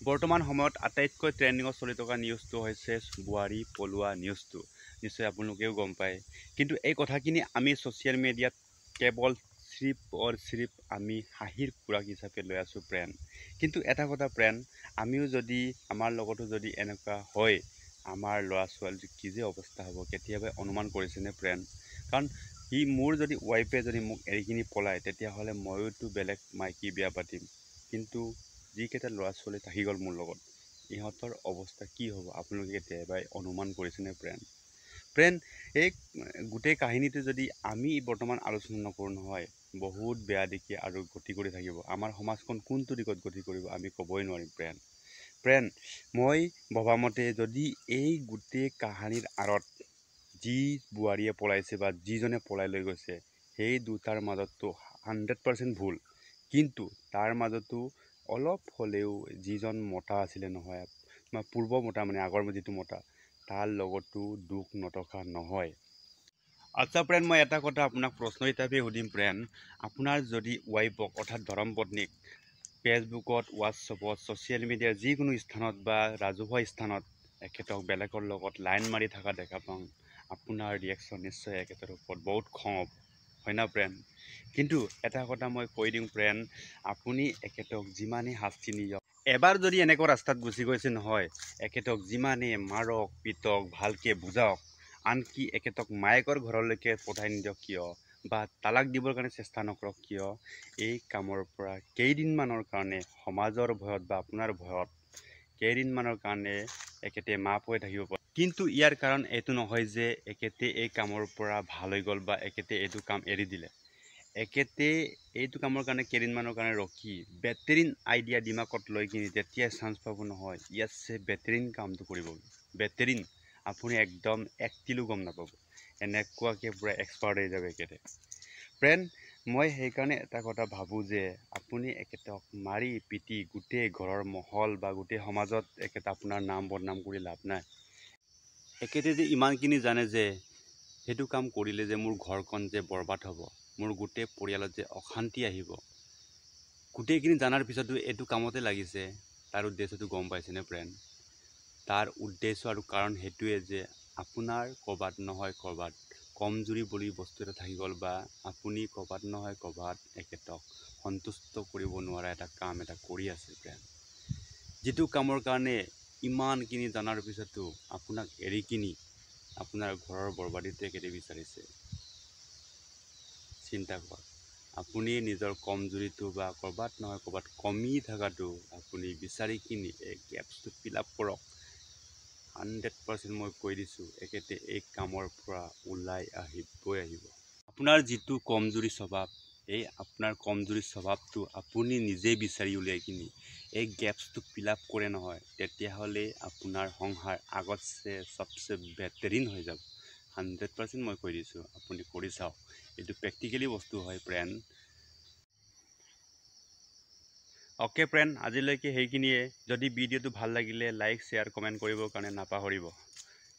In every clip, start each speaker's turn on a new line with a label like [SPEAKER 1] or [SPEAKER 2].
[SPEAKER 1] বৰ্তমান সময়ত আটাইতকৈ ট্ৰেণ্ডিঙত চলি থকা নিউজটো হৈছে বোৱাৰী পলোৱা নিউজটো। নিশ্চয় আপোনালোকেও গম পায়। কিন্তু এই কথাখিনি আমি ছ'চিয়েল মিডিয়াত কেৱল চিৰিপ আমি হাঁহিৰ খোৰাক হিচাপে লৈ আছোঁ ফ্ৰেণ্ড। কিন্তু এটা কথা ফ্ৰেণ্ড, আমিও যদি আমাৰ লগতো যদি এনেকুৱা হয়, আমাৰ ল'ৰা ছোৱালীৰ কি যে অৱস্থা হ'ব কেতিয়াবা অনুমান কৰিছেনে ফ্ৰেণ্ড? কাৰণ মোৰ যদি ৱাইফে যদি মোক এৰি কিনি পলায়, তেতিয়াহ'লে ময়োতো বেলেগ মাইকী বিয়া পাতিম। কিন্তু যিকেইটা ল'ৰা ছোৱালী থাকি গ'ল মোৰ লগত, ইহঁতৰ অৱস্থা কি হ'ব আপোনালোকে কেতিয়াবাই অনুমান কৰিছেনে ফ্ৰেণ্ড? এই গোটেই কাহিনীটো যদি আমি বৰ্তমান আলোচনা নকৰোঁ নহয়, বহুত বেয়া দিশে আৰু গতি কৰি থাকিব। আমাৰ সমাজখন কোনটো দিশত গতি কৰিব আমি ক'বই নোৱাৰিম ফ্ৰেণ্ড। মই ভবামতে যদি এই গোটেই কাহিনীৰ আঁৰত যি বোৱাৰীয়ে পলাইছে বা যিজনে পলাই লৈ গৈছে, সেই দুটাৰ মাজতো 100% ভুল। কিন্তু তাৰ মাজতো অলপ হ'লেও যিজন মতা আছিলে নহয়, পূৰ্ব মতা মানে আগৰ যিটো মতা, তাৰ লগতো দুখ নথকা নহয়। আচ্ছা ফ্ৰেণ্ড, মই এটা কথা আপোনাক প্ৰশ্ন হিচাপে সুধিম ফ্ৰেণ্ড। আপোনাৰ যদি ৱাইফক অৰ্থাৎ ধৰ্মপত্নীক ফেচবুকত, হোৱাটছএপত, ছ'চিয়েল মিডিয়াৰ যিকোনো স্থানত বা ৰাজহুৱা স্থানত এখেতক বেলেগৰ লগত লাইন মাৰি থকা দেখা পাওঁ, আপোনাৰ ৰিয়েকশ্যন নিশ্চয় এখেতৰ ওপৰত বহুত খং হ'ব, হয় না ফ্ৰেণ্ড? কিন্তু এটা কথা মই কৈ দিওঁ ফ্ৰেণ্ড, আপুনি এখেতক যিমানেই শাস্তি নিদিয়ক, এবাৰ যদি এনেকুৱা ৰাস্তাত গুচি গৈছে নহয়, এখেতক যিমানেই মাৰক পিটক ভালকৈ বুজাওক, আনকি এখেতক মায়েকৰ ঘৰলৈকে পঠাই নিদিয়ক কিয় বা তালাক দিবৰ কাৰণে চেষ্টা নকৰক কিয়, এই কামৰ পৰা কেইদিনমানৰ কাৰণে সমাজৰ ভয়ত বা আপোনাৰ ভয়ত কেইদিনমানৰ কাৰণে এখেতে মাফ হৈ থাকিব পাৰে। কিন্তু ইয়াৰ কাৰণ এইটো নহয় যে এখেতে এই কামৰ পৰা ভাল হৈ গ'ল বা এখেতে এইটো কাম এৰি দিলে। এখেতে এইটো কামৰ কাৰণে কেইদিনমানৰ কাৰণে ৰখি বেটাৰিন আইডিয়া দিমাকত লৈ কিনি যেতিয়াই চান্স পাব নহয়, ইয়াতছে বেটাৰিন কামটো কৰিব। বেটাৰিন আপুনি একদম এক কিলো গম নাপাব, এনেকুৱাকৈ পূৰা এক্সপাৰ্ট হৈ যাব এখেতে। ফ্ৰেণ্ড, মই সেইকাৰণে এটা কথা ভাবোঁ যে আপুনি এখেতক মাৰি পিটি গোটেই ঘৰৰ মহল বা গোটেই সমাজত এখেত আপোনাৰ নাম বদনাম কৰি লাভ নাই। এখেতে যে ইমানখিনি জানে যে সেইটো কাম কৰিলে যে মোৰ ঘৰখন যে বৰবাদ হ'ব, মোৰ গোটেই পৰিয়ালত যে অশান্তি আহিব, গোটেইখিনি জনাৰ পিছতো এইটো কামতে লাগিছে, তাৰ উদ্দেশ্যটো গম পাইছেনে ফ্ৰেণ্ড? তাৰ উদ্দেশ্য আৰু কাৰণ সেইটোৱে যে আপোনাৰ ক'ৰবাত নহয় ক'ৰবাত কমজুৰি বুলি বস্তু এটা থাকি গ'ল বা আপুনি ক'ৰবাত নহয় ক'ৰবাত এখেতক সন্তুষ্ট কৰিব নোৱাৰা এটা কাম এটা কৰি আছে ফ্ৰেণ্ড। যিটো কামৰ কাৰণে ইমানখিনি জনাৰ পিছতো আপোনাক এৰি কিনি আপোনাৰ ঘৰৰ বৰবাদীটো এখেতে বিচাৰিছে। চিন্তা কৰক, আপুনি নিজৰ কমজুৰিটো বা ক'ৰবাত নহয় ক'ৰবাত কমি থকাটো আপুনি বিচাৰি কিনি এই গেপছটো ফিল আপ কৰক। 100% মই কৈ দিছোঁ, এখেতে এই কামৰ পৰা ওলাই আহিবই আহিব। আপোনাৰ যিটো কমজুৰি স্বভাৱ, এই আপোনাৰ কমজুৰি স্বভাৱটো আপুনি নিজেই বিচাৰি উলিয়াই কিনি এই গেপছটো ফিল আপ কৰে নহয়, তেতিয়াহ'লে আপোনাৰ সংসাৰ আগতছে চবচে বেটাৰিন হৈ যাব। 100% মই কৈ দিছোঁ, আপুনি কৰি চাওক, এইটো প্ৰেক্টিকেলি বস্তু হয় ফ্ৰেণ্ড। অ'কে ফ্ৰেণ্ড, আজিলৈকে সেইখিনিয়ে। যদি ভিডিঅ'টো ভাল লাগিলে লাইক শ্বেয়াৰ কমেণ্ট কৰিবৰ কাৰণে নাপাহৰিব।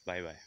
[SPEAKER 1] Bye bye.